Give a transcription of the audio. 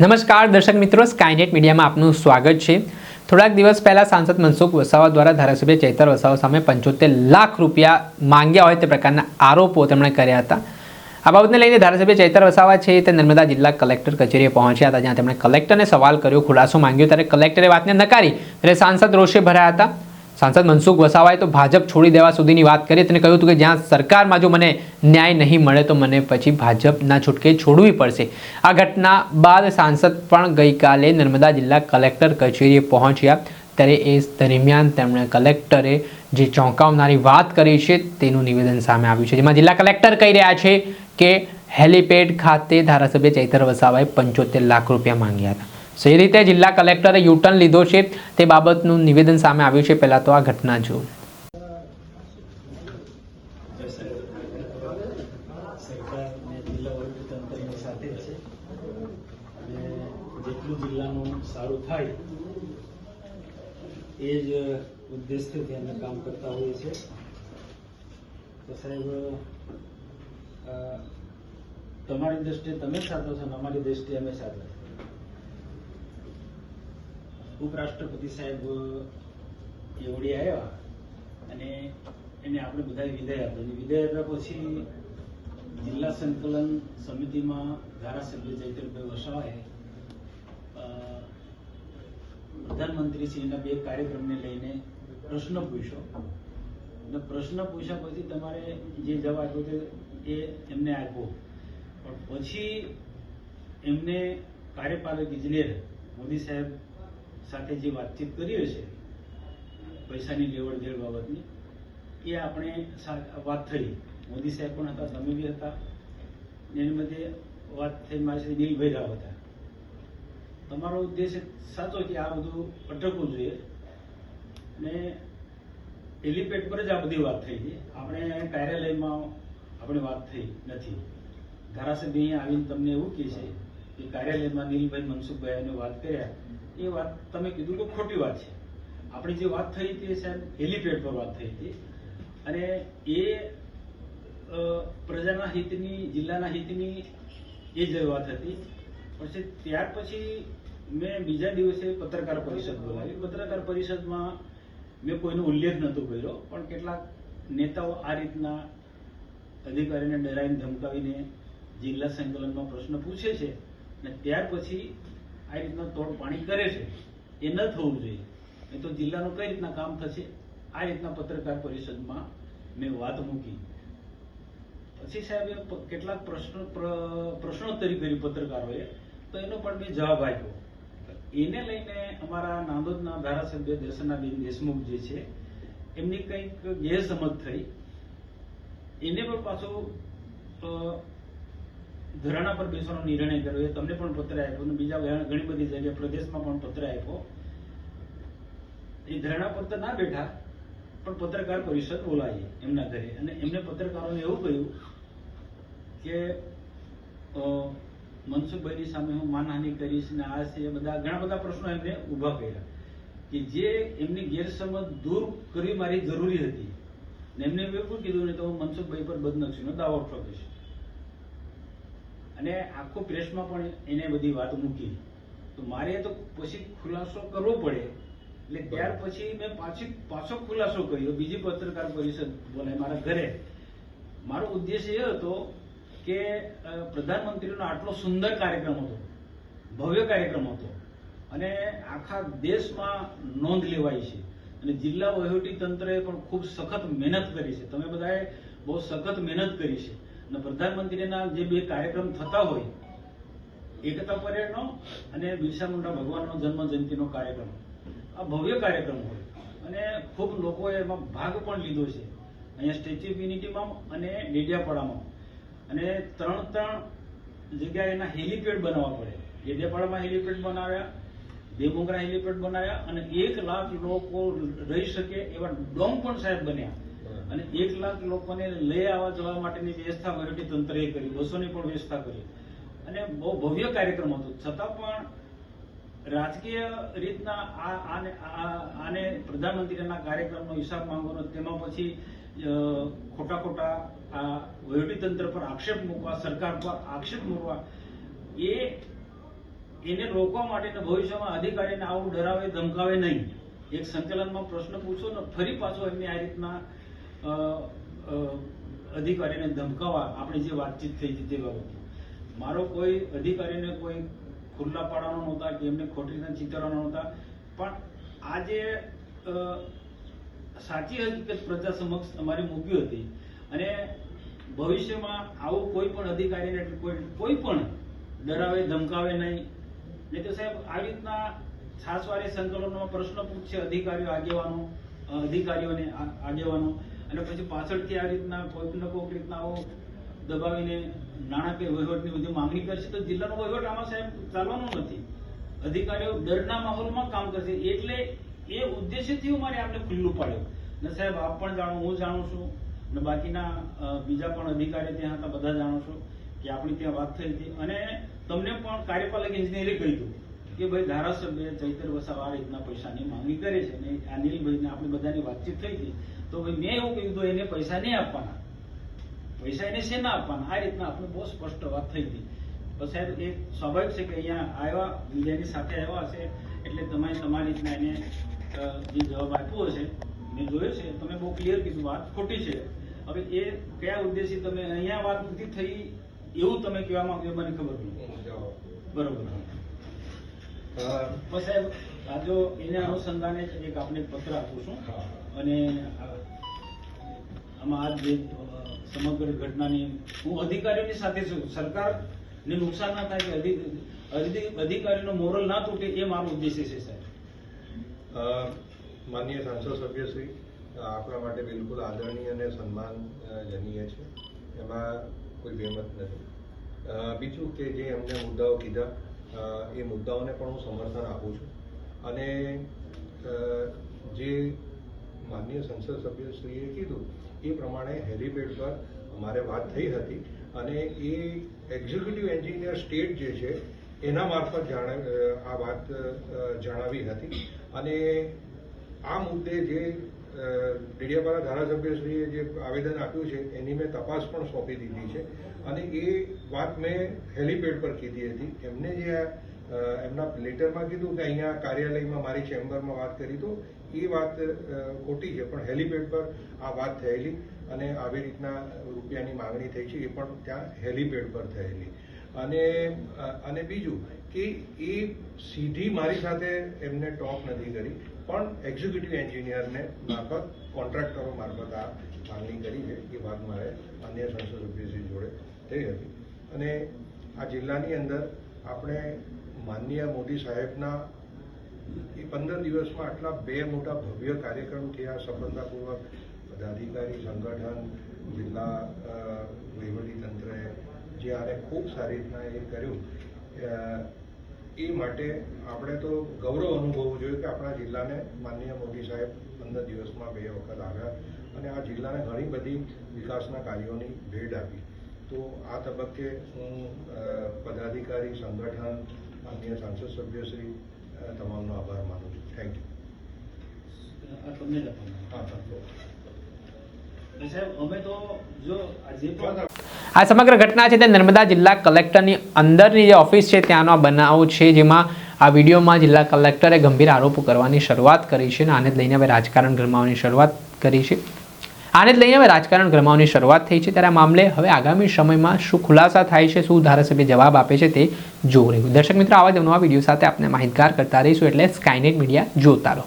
નમસ્કાર દર્શક મિત્રો, સ્કાયનેટ મીડિયામાં આપનું સ્વાગત છે। થોડાક દિવસ પહેલા સાંસદ મનસુખ વસાવા દ્વારા ધારાસભ્ય ચૈતર વસાવા સામે 75 લાખ રૂપિયા માંગ્યા હોય તે પ્રકારના આરોપો તેમણે કર્યા હતા। આ બાબતને લઈને ધારાસભ્ય ચૈતર વસાવા છે તે નર્મદા જિલ્લા કલેક્ટર કચેરીએ પહોંચ્યા હતા, જ્યાં તેમણે કલેક્ટરને સવાલ કર્યો, ખુલાસો માંગ્યો, ત્યારે કલેક્ટરે વાતને નકારી ત્યારે સાંસદ રોષે ભરાયા હતા। સાંસદ મનસુખ વસાવાએ તો ભાજપ છોડી દેવા સુધીની વાત કરી। તેને કહ્યું હતું કે જ્યાં સરકારમાં જો મને ન્યાય નહીં મળે તો મને પછી ભાજપના છૂટકે છોડવી પડશે। આ ઘટના બાદ સાંસદ પણ ગઈકાલે નર્મદા જિલ્લા કલેક્ટર કચેરીએ પહોંચ્યા, ત્યારે એ દરમિયાન તેમણે કલેક્ટરે જે ચોંકાવનારી વાત કરી છે તેનું નિવેદન સામે આવ્યું છે, જેમાં જિલ્લા કલેક્ટર કહી રહ્યા છે કે હેલીપેડ ખાતે ધારાસભ્ય ચૈતર વસાવાએ 75 લાખ રૂપિયા માંગ્યા હતા। એ રીતે જિલ્લા કલેક્ટરે યુટર્ન લીધો છે તે બાબતનું નિવેદન સામે આવ્યું છે। પહેલા તો આ ઘટના જુઓ। સરકારને જિલ્લા વહીવટીતંત્રની સાથે છે અને જેટલું જિલ્લાનું સારું થાય એ જ ઉદ્દેશથી અમે કામ કરતા હોઈએ છીએ। તો સાહેબ, તમારી દ્રષ્ટિએ તમે સાચો છો અને અમારી દ્રષ્ટિએ અમે સાચા છીએ। ઉપરાષ્ટ્રપતિ સાહેબ એવડી આવ્યા અને એને આપણે બધા વિદાય આપી। વિદાય આપ્યા પછી જિલ્લા સંકલન સમિતિમાં ધારાસભ્ય ચૈતરભાઈ વસાવાએ પ્રધાનમંત્રીશ્રીના બે કાર્યક્રમને લઈને પ્રશ્ન પૂછ્યો અને પ્રશ્ન પૂછ્યા પછી તમારે જે જવાબ આપ્યો એ એમને આપ્યો, પણ પછી એમને કાર્યપાલક ઇજનેર મોદી સાહેબ સાથે જે વાતચીત કરી હશે પૈસાની લેવડ દેવડ બાબતની, એ આપણે વાત થઈ। મોદી સાહેબ પણ હતા, તમે બી હતા, એની મધ્યે વાત થઈ મારી સાથે નીલભાઈ રાવ હતા। તમારો ઉદ્દેશ સાચો કે આ બધું અટકવું જોઈએ અને હેલીપેડ પર જ આ બધી વાત થઈ છે, આપણે કાર્યાલયમાં આપણે વાત થઈ નથી। ધારાસભ્ય અહીંયા આવીને તમને એવું કહે છે કે કાર્યાલયમાં નીલભાઈ મનસુખભાઈને વાત કર્યા, એ વાત તમે કીધું કે ખોટી વાત છે। આપણી જે વાત થઈ હતી સાહેબ હેલીપેડ પર વાત થઈ હતી અને એ પ્રજાના હિતની, જિલ્લાના હિતની એ જ વાત હતી। પછી ત્યાર પછી મેં બીજા દિવસે પત્રકાર પરિષદ બોલાવી। પત્રકાર પરિષદમાં મેં કોઈનો ઉલ્લેખ નહોતો કર્યો, પણ કેટલાક નેતાઓ આ રીતના અધિકારીને ડરાવીને ધમકાવીને જિલ્લા સંકલનમાં પ્રશ્ન પૂછે છે અને ત્યાર પછી આ રીતના તોડ પાણી કરે છે, એ ન થવું જોઈએ। એ તો જિલ્લાનું કઈ રીતના કામ થશે, આ રીતના પત્રકાર પરિષદમાં મેં વાત મૂકી। પછી સાહેબે કેટલાક પ્રશ્નોત્તરી કરી પત્રકારોએ, તો એનો પણ મેં જવાબ આપ્યો। એને લઈને અમારા નાંદોદના ધારાસભ્ય દર્શનાબેન દેશમુખ જે છે એમની કંઈક ગેરસમજ થઈ, એને પણ પાછું ધરણા પર બેસવાનો નિર્ણય કર્યો। એ તમને પણ પત્ર આપ્યો અને બીજા ઘણી બધી જગ્યાએ પ્રદેશમાં પણ પત્ર આપ્યો। એ ધરણા પર તો ના બેઠા, પણ પત્રકાર પરિષદ બોલાવી એમના ઘરે અને એમને પત્રકારોને એવું કહ્યું કે મનસુખભાઈની સામે હું માનહાનિ કરીશ ને આ છે, બધા ઘણા બધા પ્રશ્નો એમને ઉભા કર્યા કે જે એમની ગેરસમજ દૂર કરવી મારી જરૂરી હતી ને એમને એવું કીધું ને તો હું મનસુખભાઈ પર બદનક્ષીનો દાવો ઠોકીશ અને આખો પ્રેસમાં પણ એને બધી વાત મૂકી। તો મારે તો પછી ખુલાસો કરવો પડે, એટલે ત્યાર પછી મેં પાછો ખુલાસો કર્યો, બીજી પત્રકાર પરિષદ બોલાવી મારા ઘરે। મારો ઉદ્દેશ એ હતો કે પ્રધાનમંત્રીનો આટલો સુંદર કાર્યક્રમ હતો, ભવ્ય કાર્યક્રમ હતો અને આખા દેશમાં નોંધ લેવાઈ છે અને જિલ્લા વહીવટી તંત્રએ પણ ખૂબ સખત મહેનત કરી છે। તમે બધાએ બહુ સખત મહેનત કરી છે અને પ્રધાનમંત્રીના જે બે કાર્યક્રમ થતા હોય, એકતા પરેડનો અને બિરસા મુંડા ભગવાનનો જન્મ જયંતિનો કાર્યક્રમ, આ ભવ્ય કાર્યક્રમ હોય અને ખૂબ લોકોએ એમાં ભાગ પણ લીધો છે। અહીંયા સ્ટેચ્યુ ઓફ યુનિટીમાં અને ડેડિયાપાડામાં અને ત્રણ જગ્યાએ એના હેલીપેડ બનાવવા પડે। ડેડિયાપાડામાં હેલીપેડ બનાવ્યા, દેમોગરા હેલીપેડ બનાવ્યા અને 1 લાખ લોકો રહી શકે એવા ડોમ પણ સાહેબ બન્યા અને 1 લાખ લોકોને લઈ આવવા જવા માટેની વ્યવસ્થા વહીવટી તંત્રએ કરી, બસોની પણ વ્યવસ્થા કરી અને બહુ ભવ્ય કાર્યક્રમ હતો। છતાં પણ રાજકીય રીતના આને પ્રધાનમંત્રીના કાર્યક્રમનો હિસાબ માંગવાનો, તેમાં પછી ખોટા આ વહીવટી તંત્ર પર આક્ષેપ મૂકવા, સરકાર પર આક્ષેપ મૂકવા, એ એને રોકવા માટે ને ભવિષ્યમાં અધિકારીને આવું ડરાવે ધમકાવે નહીં. એક સંકલનમાં પ્રશ્ન પૂછો ને ફરી પાછો એમને આ રીતના અધિકારીને ધમકાવવા આપણે જે વાતચીત થઈ હતી તે બાબતે મારો કોઈ અધિકારીને કોઈ ખુલ્લા પાડવાનો નહોતા કે એમને ખોટી રીતે ચિતરવાનો નહોતા. પણ આજે સાચી હકીકત પ્રજા સમક્ષ અમારી મૂકી હતી અને ભવિષ્યમાં આવું કોઈ પણ અધિકારીને કોઈ પણ ડરાવે ધમકાવે નહીં. નહીં તો સાહેબ આવી રીતના છાસવારે સંકલનમાં પ્રશ્ન પૂછશે અધિકારીઓને આગેવાનો અને પછી પાછળથી આ રીતના કોઈક ને કોઈક રીતના આવો દબાવીને નાણાકીય વહીવટની બધી માંગણી કરશે તો જિલ્લાનો વહીવટ આમાં સાહેબ ચાલવાનો નથી. અધિકારીઓ ડરના માહોલમાં કામ કરશે. એટલે એ ઉદ્દેશ્યથી મારે આપને ખુલ્લું પાડ્યું ને સાહેબ આપ પણ જાણો, હું જાણું છું ને બાકીના બીજા પણ અધિકારી ત્યાં હતા બધા જાણો છો કે આપણી ત્યાં વાત થઈ હતી અને તમને પણ કાર્યપાલક ઇજનેરે કહ્યું કે ભાઈ ધારાસભ્ય ચૈતર વસાવા આ રીતના પૈસાની માંગણી કરે છે ને અનિલભાઈને આપણી બધાની વાતચીત થઈ હતી તો ભાઈ મેં એવું કહ્યું એને પૈસા નહીં આપવાના, પૈસા એને શેના આપવાના, આ રીતના આપણે બહુ સ્પષ્ટ વાત થઈ હતી. તો સાહેબ એ સ્વાભાવિક છે કે અહીંયા આવ્યા મીડિયાની સાથે આવ્યા હશે એટલે તમે તમારી રીતના એને જે જવાબ આપ્યો હશે મેં જોયો છે. તમે બહુ ક્લિયર કીધું, વાત ખોટી છે. હવે એ કયા ઉદ્દેશથી તમે અહીંયા વાત નથી થઈ એવું તમે કહેવા માંગો મને ખબર નહીં. બરોબર. સાહેબ આ જો એના અનુસંધાને એક આપણે પત્ર આપું છું અને આમાં આ જે સમગ્ર ઘટનાની હું અધિકારીઓની સાથે છું. સરકારને નુકસાન ના થાય કે અધિકારીનો મોરલ ના તૂટે એ મારો ઉદ્દેશ્ય છે સાહેબ. માનનીય સાંસદ સભ્યશ્રી આપણા માટે બિલકુલ આદરણીય અને સન્માનજનીય છે, એમાં કોઈ બેમત નથી. બીજું કે જે એમને મુદ્દાઓ કીધા એ મુદ્દાઓને પણ હું સમર્થન આપું છું અને જે માનનીય સંસદ સભ્યશ્રીએ કીધું એ પ્રમાણે હેલીપેડ પર અમારે વાત થઈ હતી અને એ એક્ઝિક્યુટિવ એન્જિનિયર સ્ટેટ જે છે એના મારફત આ વાત જણાવી હતી અને આ મુદ્દે જે ડેડિયાપાડા ધારાસભ્યશ્રીએ જે આવેદન આપ્યું છે એની મેં તપાસ પણ સોંપી દીધી છે અને એ વાત મેં હેલીપેડ પર કીધી હતી. એમને જે એમના લેટરમાં કીધું કે અહીંયા કાર્યાલયમાં મારી ચેમ્બરમાં વાત કરી તો એ વાત ખોટી છે, પણ હેલીપેડ પર આ વાત થયેલી અને આવી રીતના રૂપિયાની માંગણી થઈ છે એ પણ ત્યાં હેલીપેડ પર થયેલી. અને બીજું કે એ સીધી મારી સાથે એમને ટોક નથી કરી પણ એક્ઝિક્યુટિવ એન્જિનિયરને મારફત કોન્ટ્રાક્ટરો મારફત આ માંગણી કરી છે. એ વાત મારે અન્ય સંસદ સભ્યશ્રી જોડે થઈ હતી અને આ જિલ્લાની અંદર આપણે માનનીય મોદી સાહેબના એ 15 દિવસમાં આટલા 2 મોટા ભવ્ય કાર્યક્રમ થયા સફળતાપૂર્વક. પદાધિકારી સંગઠન જિલ્લા વહીવટીતંત્રએ જે આને ખૂબ સારી રીતના એ કર્યું એ માટે આપણે તો ગૌરવ અનુભવવું જોઈએ કે આપણા જિલ્લાને માનનીય મોદી સાહેબ 15 દિવસમાં 2 વખત આવ્યા અને આ જિલ્લાને ઘણી બધી વિકાસના કાર્યોની ભેટ આપી. તો આ તબક્કે હું પદાધિકારી સંગઠન માનનીય સાંસદ સભ્યશ્રી તમામનો આભાર માનું છું. Thank you. તમને સાહેબ અમે તો જો આજે પણ આ સમગ્ર ઘટના છે તે નર્મદા જિલ્લા કલેક્ટરની અંદરની જે ઓફિસ છે ત્યાંનો આ બનાવ છે, જેમાં આ વિડીયોમાં જિલ્લા કલેક્ટરે ગંભીર આરોપો કરવાની શરૂઆત કરી છે અને આને જ લઈને હવે રાજકારણ ગરમાવાની શરૂઆત કરી છે. આને જ લઈને હવે રાજકારણ ગરમાવાની શરૂઆત થઈ છે. ત્યારે આ મામલે હવે આગામી સમયમાં શું ખુલાસા થાય છે, શું ધારાસભ્ય જવાબ આપે છે તે જોવું રહ્યું. દર્શક મિત્રો, આવા જ નવા વિડીયો સાથે આપણે માહિતગાર કરતા રહીશું, એટલે સ્કાયનેટ મીડિયા જોતા રહો.